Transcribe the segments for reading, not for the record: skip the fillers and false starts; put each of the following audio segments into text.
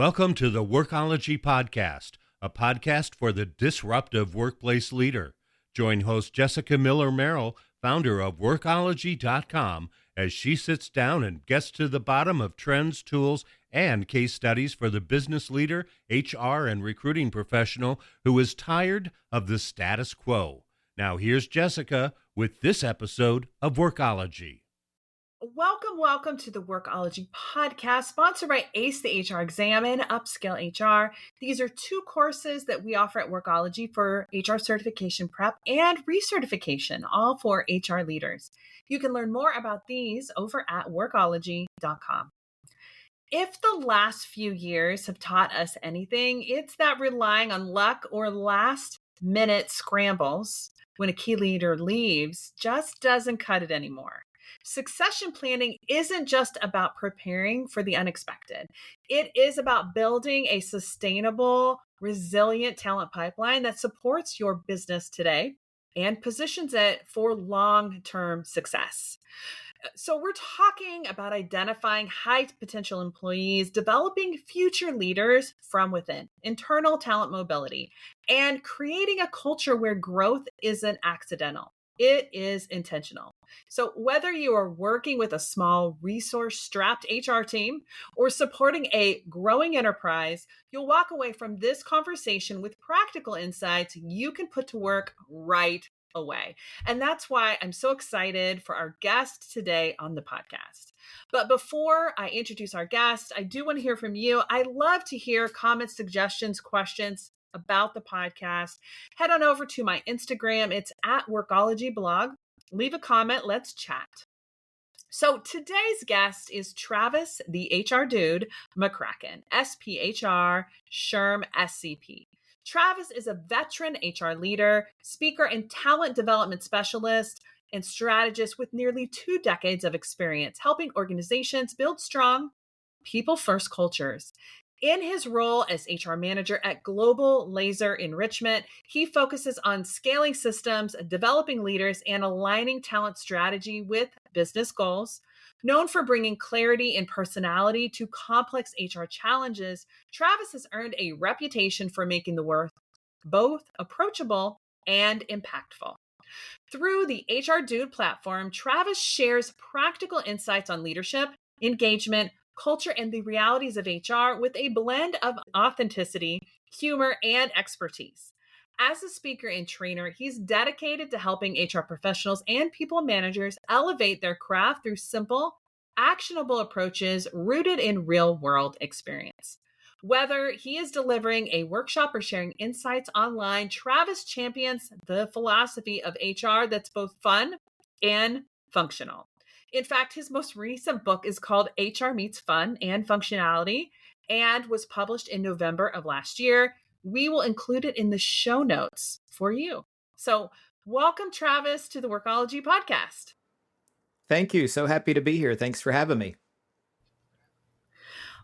Welcome to the Workology Podcast, a podcast for the disruptive workplace leader. Join host Jessica Miller-Merrell, founder of Workology.com, as she sits down and gets to the bottom of trends, tools, and case studies for the business leader, HR, and recruiting professional who is tired of the status quo. Now here's Jessica with this episode of Workology. Welcome to the Workology Podcast, sponsored by ACE the HR Exam and Upskill HR. These are two courses that we offer at Workology for HR certification prep and recertification, all for HR leaders. You can learn more about these over at Workology.com. If the last few years have taught us anything, it's that relying on luck or last-minute scrambles when a key leader leaves just doesn't cut it anymore. Succession planning isn't just about preparing for the unexpected. It is about building a sustainable, resilient talent pipeline that supports your business today and positions it for long-term success. So we're talking about identifying high potential employees, developing future leaders from within, internal talent mobility, and creating a culture where growth isn't accidental. It is intentional. So whether you are working with a small resource-strapped HR team or supporting a growing enterprise, you'll walk away from this conversation with practical insights you can put to work right away. And that's why I'm so excited for our guest today on the podcast. But before I introduce our guest, I do want to hear from you. I love to hear comments, suggestions, questions about the podcast. Head on over to my Instagram. It's at Workology Blog. Leave a comment. Let's chat. So today's guest is Travis, the HR Dude McCracken, SPHR, SHRM, SCP. Travis is a veteran HR leader, speaker, and talent development specialist and strategist with nearly 2 decades of experience helping organizations build strong, people-first cultures. In his role as HR manager at Global Laser Enrichment, he focuses on scaling systems, developing leaders, and aligning talent strategy with business goals. Known for bringing clarity and personality to complex HR challenges, Travis has earned a reputation for making the work both approachable and impactful. Through the HR Dude platform, Travis shares practical insights on leadership, engagement, culture, and the realities of HR with a blend of authenticity, humor, and expertise. As a speaker and trainer, he's dedicated to helping HR professionals and people managers elevate their craft through simple, actionable approaches rooted in real-world experience. Whether he is delivering a workshop or sharing insights online, Travis champions the philosophy of HR that's both fun and functional. In fact, his most recent book is called HR Meets Fun and Functionality and was published in November of last year. We will include it in the show notes for you. So welcome, Travis, to the Workology Podcast. Thank you. So happy to be here. Thanks for having me.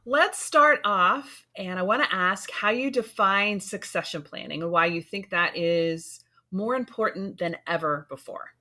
Let's start off, and I want to ask how you define succession planning and why you think that is more important than ever before.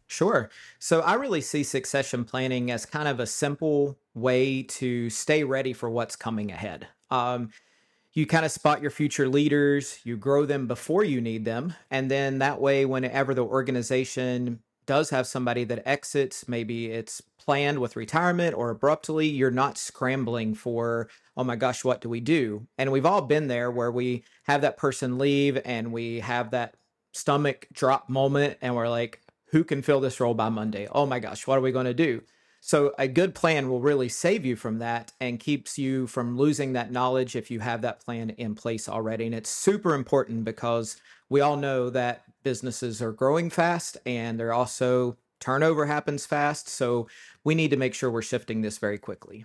Sure. So I really see succession planning as kind of a simple way to stay ready for what's coming ahead. You kind of spot your future leaders, you grow them before you need them. And then that way, whenever the organization does have somebody that exits, maybe it's planned with retirement or abruptly, you're not scrambling for, oh my gosh, what do we do? And we've all been there where we have that person leave and we have that stomach drop moment and we're like, who can fill this role by Monday? Oh my gosh, what are we going to do? So a good plan will really save you from that and keeps you from losing that knowledge if you have that plan in place already. And it's super important because we all know that businesses are growing fast and they're also turnover happens fast. So we need to make sure we're shifting this very quickly.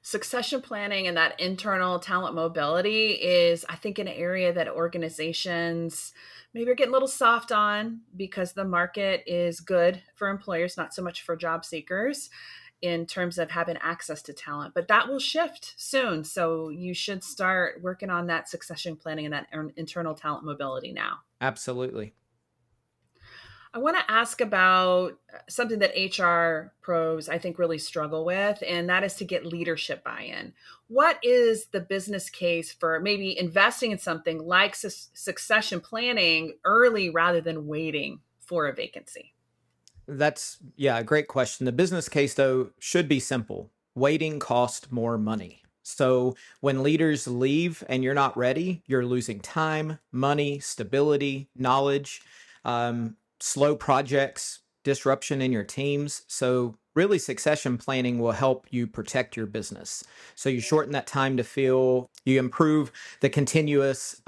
Succession planning and that internal talent mobility is, I think, an area that organizations maybe are getting a little soft on because the market is good for employers, not so much for job seekers in terms of having access to talent. But that will shift soon. So you should start working on that succession planning and that internal talent mobility now. Absolutely. I want to ask about something that HR pros, I think, really struggle with, and that is to get leadership buy-in. What is the business case for maybe investing in something like succession planning early rather than waiting for a vacancy? Yeah, a great question. The business case, though, should be simple. Waiting costs more money. So when leaders leave and you're not ready, you're losing time, money, stability, knowledge, slow projects, disruption in your teams. So really, succession planning will help you protect your business. So you shorten that time to fill, you improve the continuous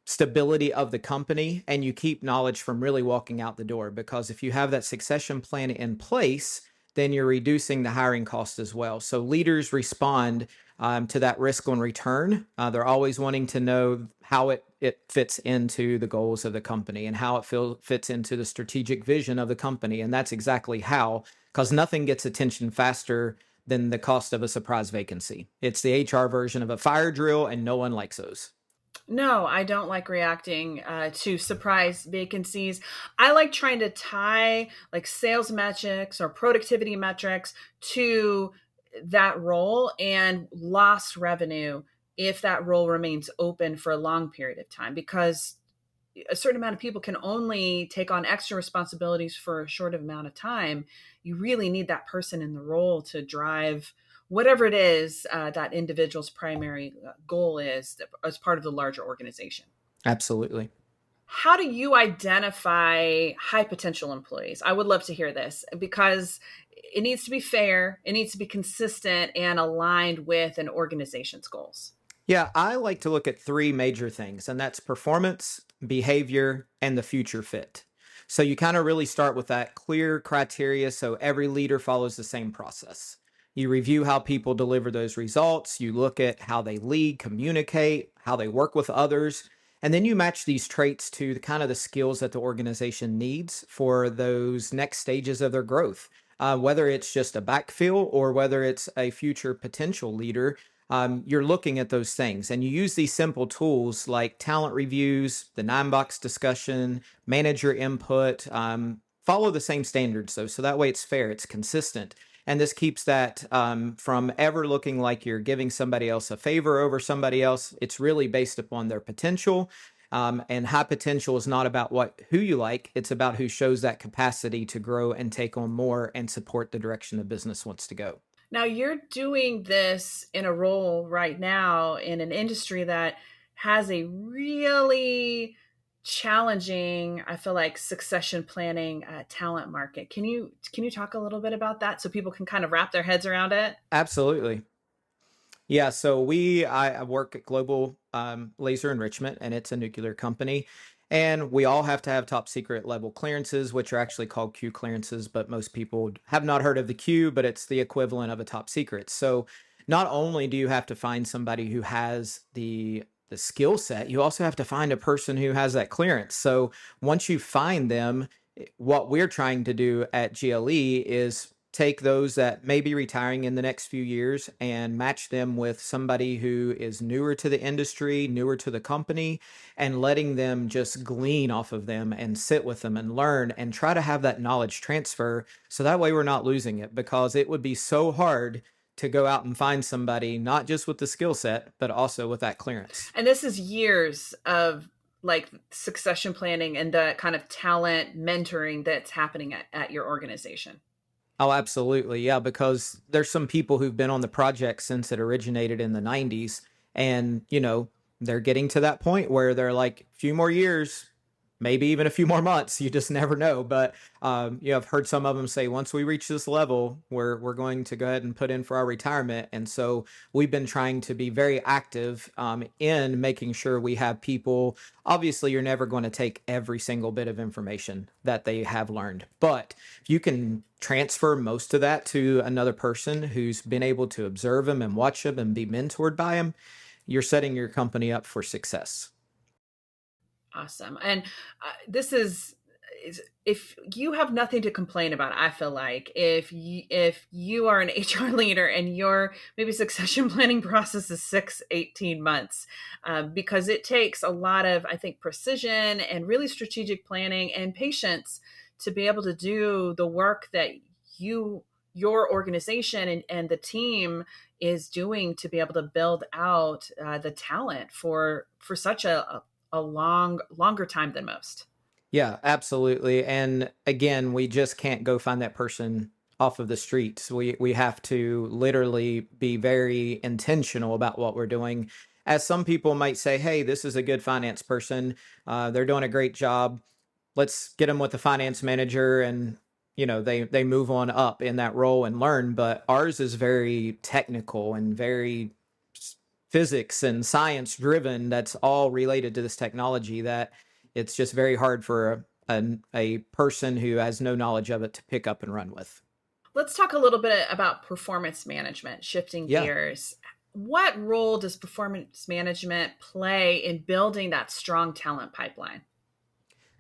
stability of the company, and you keep knowledge from really walking out the door. Because if you have that succession plan in place, then you're reducing the hiring cost as well. So leaders respond to that risk on return. They're always wanting to know how it fits into the goals of the company and how it fits into the strategic vision of the company. And that's exactly how, because nothing gets attention faster than the cost of a surprise vacancy. It's the HR version of a fire drill, and no one likes those. No, I don't like reacting to surprise vacancies. I like trying to tie like sales metrics or productivity metrics to that role and lost revenue if that role remains open for a long period of time, because a certain amount of people can only take on extra responsibilities for a short amount of time. You really need that person in the role to drive whatever it is that individual's primary goal is as part of the larger organization. Absolutely. How do you identify high potential employees? I would love to hear this, because it needs to be fair, it needs to be consistent and aligned with an organization's goals. Yeah, I like to look at three major things, and that's performance, behavior, and the future fit. So you kind of really start with that clear criteria so every leader follows the same process. You review how people deliver those results, you look at how they lead, communicate, how they work with others, and then you match these traits to kind of the skills that the organization needs for those next stages of their growth. Whether it's just a backfill or whether it's a future potential leader, you're looking at those things, and you use these simple tools like talent reviews, the 9-box discussion, manager input. Follow the same standards though, so that way it's fair, it's consistent. And this keeps that from ever looking like you're giving somebody else a favor over somebody else. It's really based upon their potential. And high potential is not about who you like. It's about who shows that capacity to grow and take on more and support the direction the business wants to go. Now, you're doing this in a role right now in an industry that has a really challenging, I feel like, succession planning talent market. Can you talk a little bit about that so people can kind of wrap their heads around it? Absolutely. Yeah, so I work at Global Laser Enrichment, and it's a nuclear company. And we all have to have top secret level clearances, which are actually called Q clearances, but most people have not heard of the Q, but it's the equivalent of a top secret. So not only do you have to find somebody who has the skill set, you also have to find a person who has that clearance. So once you find them, what we're trying to do at GLE is take those that may be retiring in the next few years and match them with somebody who is newer to the industry, newer to the company, and letting them just glean off of them and sit with them and learn and try to have that knowledge transfer. So that way we're not losing it, because it would be so hard to go out and find somebody, not just with the skill set, but also with that clearance. And this is years of like succession planning and the kind of talent mentoring that's happening at your organization. Oh, absolutely. Yeah, because there's some people who've been on the project since it originated in the 90s. And, they're getting to that point where they're like, a few more years, maybe even a few more months. You just never know. But, I've heard some of them say, once we reach this level, we're going to go ahead and put in for our retirement. And so we've been trying to be very active in making sure we have people. Obviously, you're never going to take every single bit of information that they have learned, but if you can transfer most of that to another person who's been able to observe them and watch them and be mentored by them, you're setting your company up for success. Awesome. And this is if you have nothing to complain about, I feel like if you are an HR leader and your maybe succession planning process is 18 months, because it takes a lot of, I think, precision and really strategic planning and patience to be able to do the work that your organization and the team is doing to be able to build out the talent for such a longer time than most. Yeah, absolutely. And again, we just can't go find that person off of the streets. We have to literally be very intentional about what we're doing. As some people might say, hey, this is a good finance person. They're doing a great job. Let's get them with the finance manager, and they move on up in that role and learn. But ours is very technical and very physics and science driven. That's all related to this technology that it's just very hard for a person who has no knowledge of it to pick up and run with. Let's talk a little bit about performance management, shifting Yeah. gears. What role does performance management play in building that strong talent pipeline?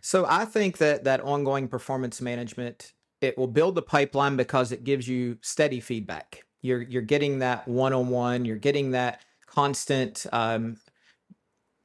So I think that ongoing performance management, it will build the pipeline because it gives you steady feedback. You're getting that one-on-one, you're getting that constant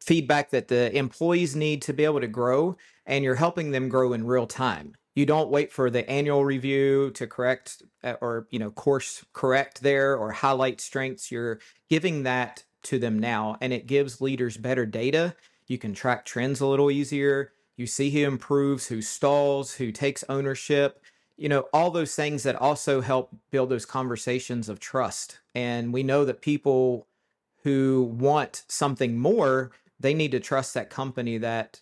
feedback that the employees need to be able to grow, and you're helping them grow in real time. You don't wait for the annual review to correct or course correct there or highlight strengths. You're giving that to them now, and it gives leaders better data. You can track trends a little easier. You see who improves, who stalls, who takes ownership, all those things that also help build those conversations of trust. And we know that people who want something more, they need to trust that company that,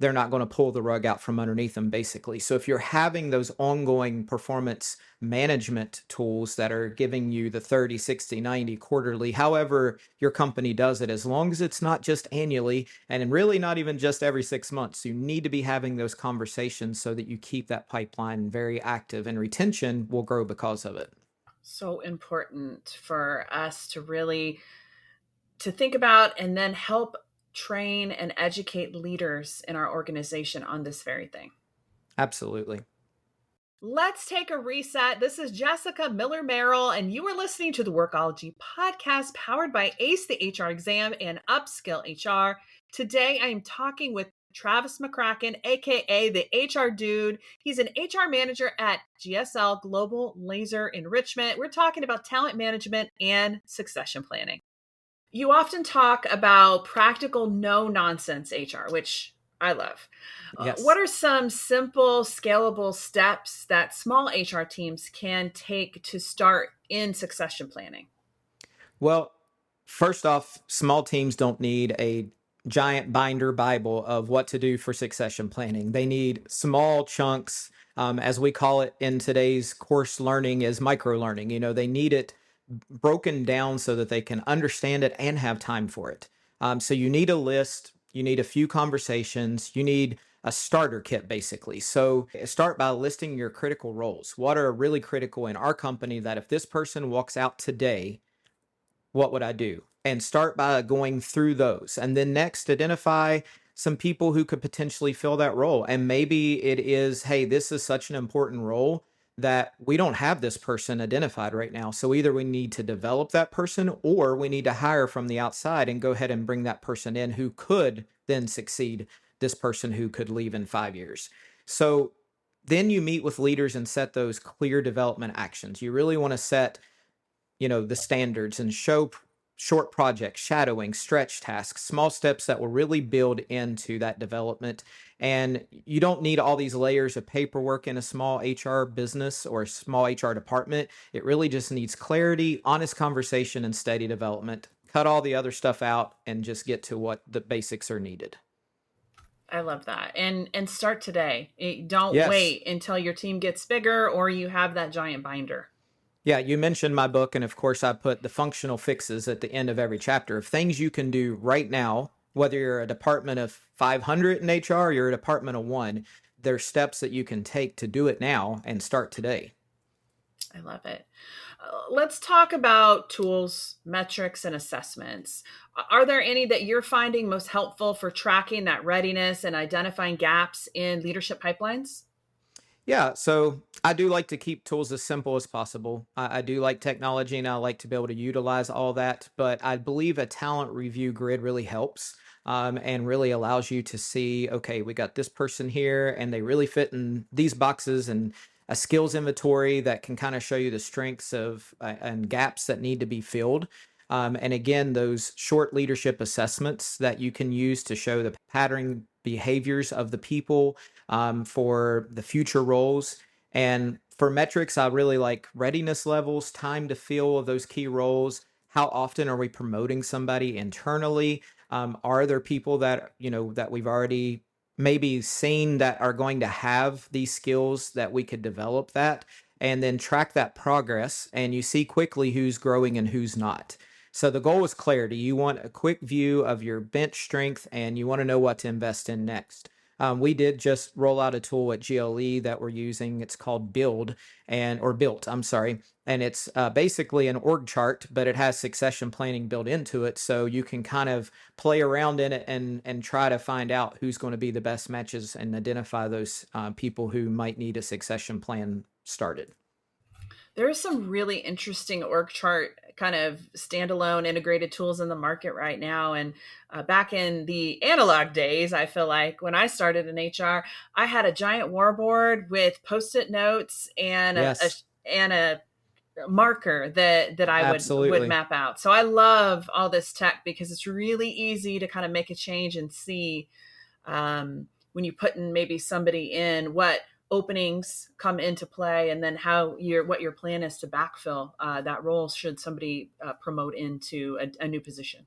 they're not going to pull the rug out from underneath them, basically. So if you're having those ongoing performance management tools that are giving you the 30, 60, 90 quarterly, however your company does it, as long as it's not just annually and really not even just every 6 months, you need to be having those conversations so that you keep that pipeline very active, and retention will grow because of it. So important for us to really to think about and then help train and educate leaders in our organization on this very thing. Absolutely. Let's take a reset. This is Jessica Miller-Merrell, and you are listening to the Workology Podcast powered by ACE the HR Exam and Upskill HR. Today, I am talking with Travis McCracken, aka the HR Dude. He's an HR manager at GSL Global Laser Enrichment. We're talking about talent management and succession planning. You often talk about practical, no-nonsense HR, which I love. Yes. What are some simple, scalable steps that small HR teams can take to start in succession planning? Well, first off, small teams don't need a giant binder Bible of what to do for succession planning. They need small chunks, as we call it in today's course learning, is micro learning. They need it broken down so that they can understand it and have time for it. So you need a list, you need a few conversations, you need a starter kit, basically. So start by listing your critical roles. What are really critical in our company that if this person walks out today, what would I do? And start by going through those. And then next, identify some people who could potentially fill that role. And maybe it is, hey, this is such an important role that we don't have this person identified right now. So either we need to develop that person or we need to hire from the outside and go ahead and bring that person in who could then succeed this person who could leave in 5 years. So then you meet with leaders and set those clear development actions. You really want to set, the standards and show short projects, shadowing, stretch tasks, small steps that will really build into that development. And you don't need all these layers of paperwork in a small HR business or a small HR department. It really just needs clarity, honest conversation, and steady development. Cut all the other stuff out and just get to what the basics are needed. I love that. And start today. Don't Yes. wait until your team gets bigger or you have that giant binder. Yeah, you mentioned my book, and of course I put the functional fixes at the end of every chapter of things you can do right now, whether you're a department of 500 in HR or you're a department of 1, there's steps that you can take to do it now and start today. I love it. let's talk about tools, metrics, and assessments. Are there any that you're finding most helpful for tracking that readiness and identifying gaps in leadership pipelines? Yeah, so I do like to keep tools as simple as possible. I do like technology and I like to be able to utilize all that, but I believe a talent review grid really helps and really allows you to see, okay, we got this person here and they really fit in these boxes, and a skills inventory that can kind of show you the strengths of and gaps that need to be filled. And again, those short leadership assessments that you can use to show the pattern behaviors of the people for the future roles. And for metrics, I really like readiness levels, time to fill those key roles. How often are we promoting somebody internally? Are there people that, that we've already maybe seen that are going to have these skills that we could develop that? And then track that progress, and you see quickly who's growing and who's not. So the goal is clarity. You want a quick view of your bench strength, and you want to know what to invest in next. We did just roll out a tool at GLE that we're using. It's called Built, I'm sorry. And it's basically an org chart, but it has succession planning built into it. So you can kind of play around in it and try to find out who's going to be the best matches and identify those people who might need a succession plan started. There are some really interesting org chart kind of standalone integrated tools in the market right now. And back in the analog days, I feel like when I started in HR, I had a giant warboard with Post-it notes and Yes, a marker that I would absolutely. map out. So I love all this tech because it's really easy to kind of make a change and see when you put in maybe somebody in what openings come into play, and then what your plan is to backfill that role should somebody promote into a new position.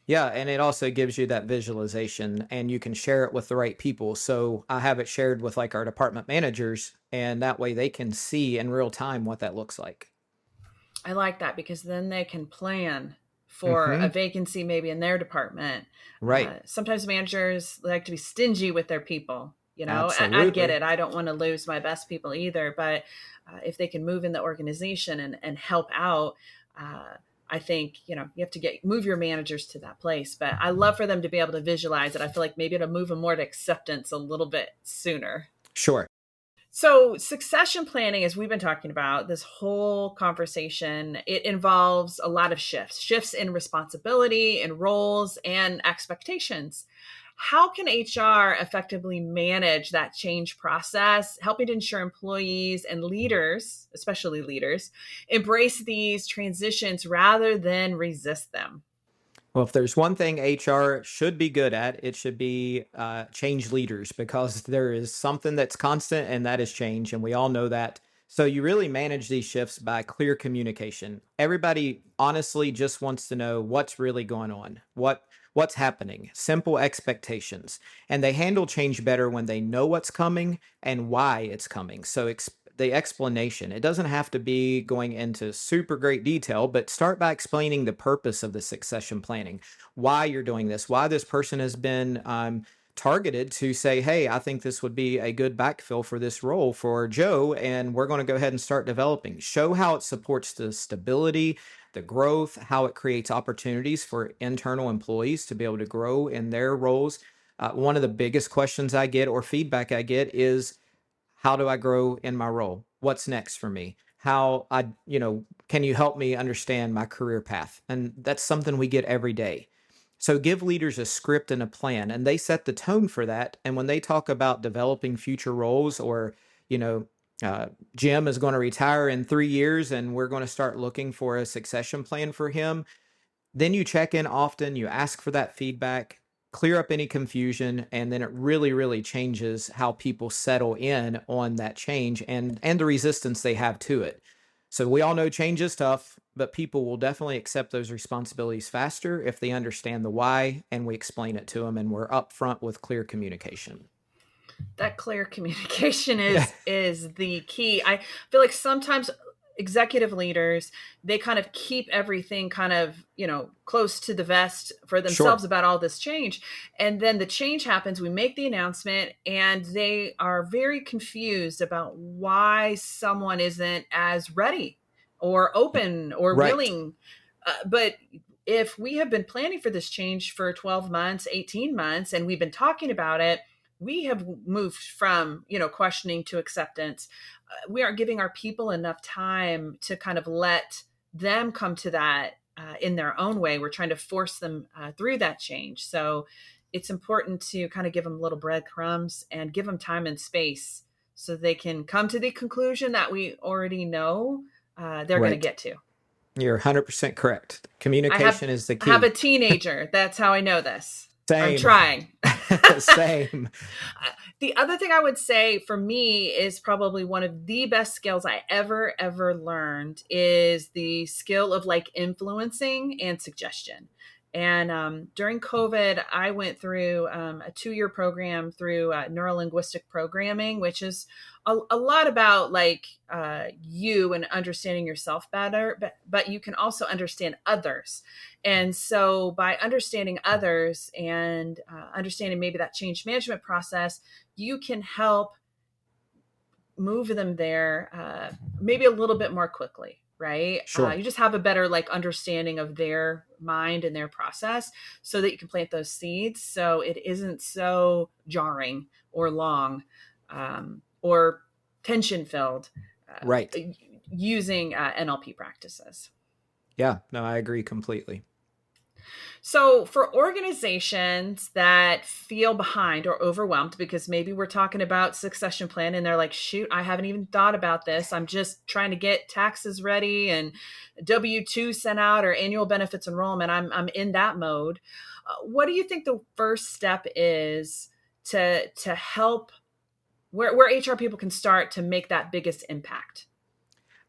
Yeah, and it also gives you that visualization and you can share it with the right people. So I have it shared with like our department managers, and that way they can see in real time what that looks like. I like that because then they can plan for a Hmm. vacancy maybe in their department. Right. Sometimes managers like to be stingy with their people. I get Absolutely. it. I don't want to lose my best people either, but if they can move in the organization and help out, I think, you have to move your managers to that place. But I love for them to be able to visualize it. I feel like maybe it'll move them more to acceptance a little bit sooner. Sure. So, succession planning, as we've been talking about this whole conversation, it involves a lot of shifts in responsibility and roles and expectations. How can HR effectively manage that change process, helping to ensure employees and leaders, especially leaders, embrace these transitions rather than resist them? Well, if there's one thing HR should be good at, it should be change leaders, because there is something that's constant, and that is change. And we all know that. So you really manage these shifts by clear communication. Everybody honestly just wants to know what's really going on, what's happening, simple expectations. And they handle change better when they know what's coming and why it's coming. So the explanation. It doesn't have to be going into super great detail, but start by explaining the purpose of the succession planning, why you're doing this, why this person has been targeted to say, hey, I think this would be a good backfill for this role for Joe, and we're going to go ahead and start developing. Show how it supports the stability, the growth, how it creates opportunities for internal employees to be able to grow in their roles. One of the biggest questions I get or feedback I get is, how do I grow in my role? What's next for me? Can you help me understand my career path? And that's something we get every day. So give leaders a script and a plan, and they set the tone for that. And when they talk about developing future roles, or, you know, uh, Jim is going to retire in 3 years and we're going to start looking for a succession plan for him, then you check in often, you ask for that feedback, clear up any confusion, and then it really, really changes how people settle in on that change and the resistance they have to it. So we all know change is tough, but people will definitely accept those responsibilities faster if they understand the why and we explain it to them and we're upfront with clear communication. That clear communication Yeah, is the key. I feel like sometimes executive leaders, they kind of keep everything kind of, close to the vest for themselves sure. about all this change. And then the change happens, we make the announcement, and they are very confused about why someone isn't as ready or open or Right. willing. But if we have been planning for this change for 12 months, 18 months, and we've been talking about it, we have moved from, questioning to acceptance. We aren't giving our people enough time to kind of let them come to that in their own way. We're trying to force them through that change. So it's important to kind of give them little breadcrumbs and give them time and space so they can come to the conclusion that we already know they're going to get to. You're 100% correct. Communication is the key. I have a teenager. That's how I know this. Same. I'm trying. Same. The other thing I would say for me is probably one of the best skills I ever learned is the skill of like influencing and suggestion. And during COVID, I went through a 2-year program through neurolinguistic programming, which is a lot about like you and understanding yourself better, but you can also understand others. And so by understanding others and understanding maybe that change management process, you can help move them there maybe a little bit more quickly. Right. Sure. You just have a better like understanding of their mind and their process so that you can plant those seeds. So it isn't so jarring or long or tension filled. Right. Using NLP practices. Yeah, no, I agree completely. So for organizations that feel behind or overwhelmed, because maybe we're talking about succession plan and they're like, shoot, I haven't even thought about this. I'm just trying to get taxes ready and W-2 sent out or annual benefits enrollment. I'm in that mode. What do you think the first step is to help where HR people can start to make that biggest impact?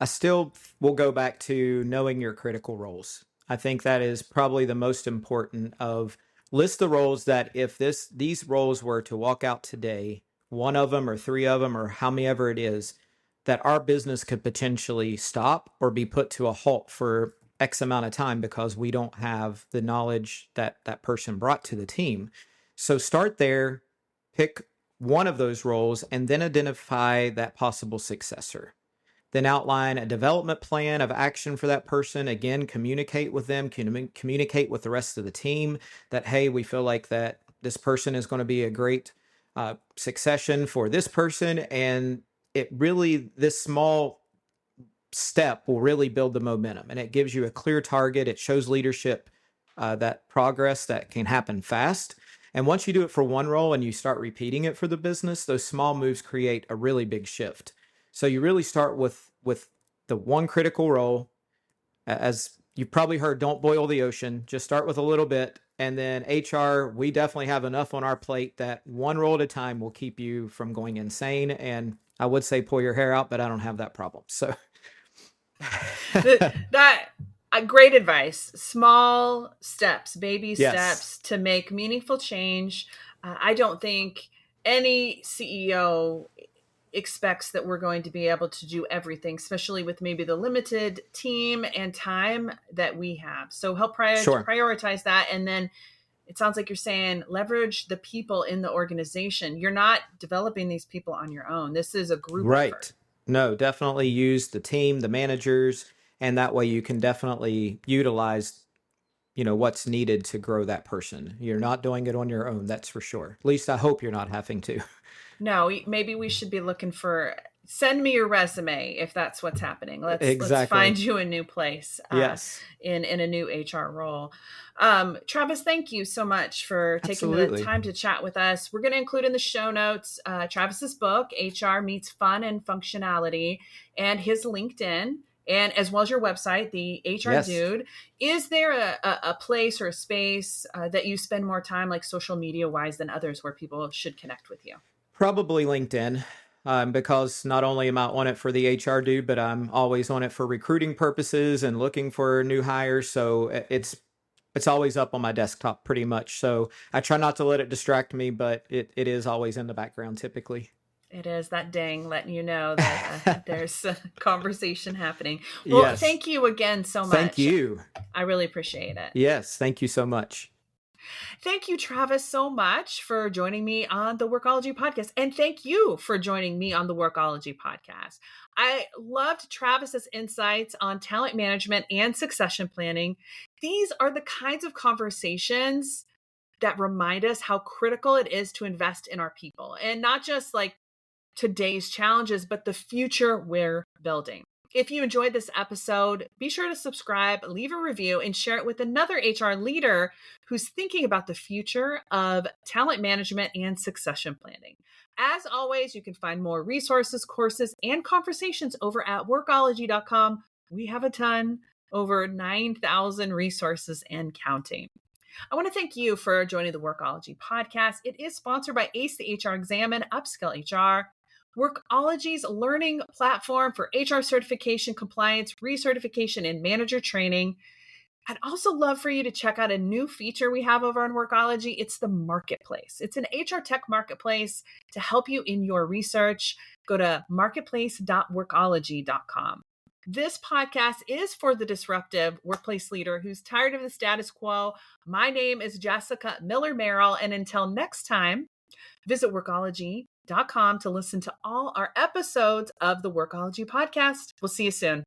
I still will go back to knowing your critical roles. I think that is probably the most important of list the roles that if these roles were to walk out today, one of them or 3 of them or how many ever it is, that our business could potentially stop or be put to a halt for X amount of time because we don't have the knowledge that that person brought to the team. So start there, pick one of those roles, and then identify that possible successor. Then outline a development plan of action for that person. Again, communicate with them, communicate with the rest of the team that, hey, we feel like that this person is going to be a great succession for this person. And this small step will really build the momentum. And it gives you a clear target. It shows leadership that progress that can happen fast. And once you do it for one role and you start repeating it for the business, those small moves create a really big shift. So you really start with the one critical role. As you've probably heard, don't boil the ocean. Just start with a little bit. And then HR, we definitely have enough on our plate that one role at a time will keep you from going insane. And I would say pull your hair out, but I don't have that problem. So great advice. Small steps, baby Yes. steps to make meaningful change. I don't think any CEO expects that we're going to be able to do everything, especially with maybe the limited team and time that we have. So help prioritize that. And then it sounds like you're saying leverage the people in the organization. You're not developing these people on your own. This is a group effort. No, definitely use the team, the managers, and that way you can definitely utilize, what's needed to grow that person. You're not doing it on your own, that's for sure. At least I hope you're not having to. No, maybe we should be looking for, send me your resume if that's what's happening. Let's find you a new place Yes. in a new HR role. Travis, thank you so much for taking Absolutely. the time to chat with us. We're going to include in the show notes Travis's book, HR Meets Fun and Functionality, and his LinkedIn, and as well as your website, the HR Yes. Dude. Is there a place or a space that you spend more time, like social media wise, than others where people should connect with you? Probably LinkedIn, because not only am I on it for the HR Dude, but I'm always on it for recruiting purposes and looking for new hires. So it's always up on my desktop pretty much. So I try not to let it distract me, but it is always in the background typically. It is that ding letting you know that there's a conversation happening. Well, Yes. Thank you again so much. Thank you. I really appreciate it. Yes, thank you so much. Thank you, Travis, so much for joining me on the Workology Podcast. And thank you for joining me on the Workology Podcast. I loved Travis's insights on talent management and succession planning. These are the kinds of conversations that remind us how critical it is to invest in our people, and not just like today's challenges, but the future we're building. If you enjoyed this episode, be sure to subscribe, leave a review, and share it with another HR leader who's thinking about the future of talent management and succession planning. As always, you can find more resources, courses, and conversations over at Workology.com. We have a ton, over 9,000 resources and counting. I want to thank you for joining the Workology Podcast. It is sponsored by ACE the HR Exam and Upskill HR. Workology's learning platform for HR certification, compliance, recertification, and manager training. I'd also love for you to check out a new feature we have over on Workology. It's the Marketplace. It's an HR tech marketplace to help you in your research. Go to marketplace.workology.com. This podcast is for the disruptive workplace leader who's tired of the status quo. My name is Jessica Miller-Merrell, and until next time, visit Workology.com to listen to all our episodes of the Workology Podcast. We'll see you soon.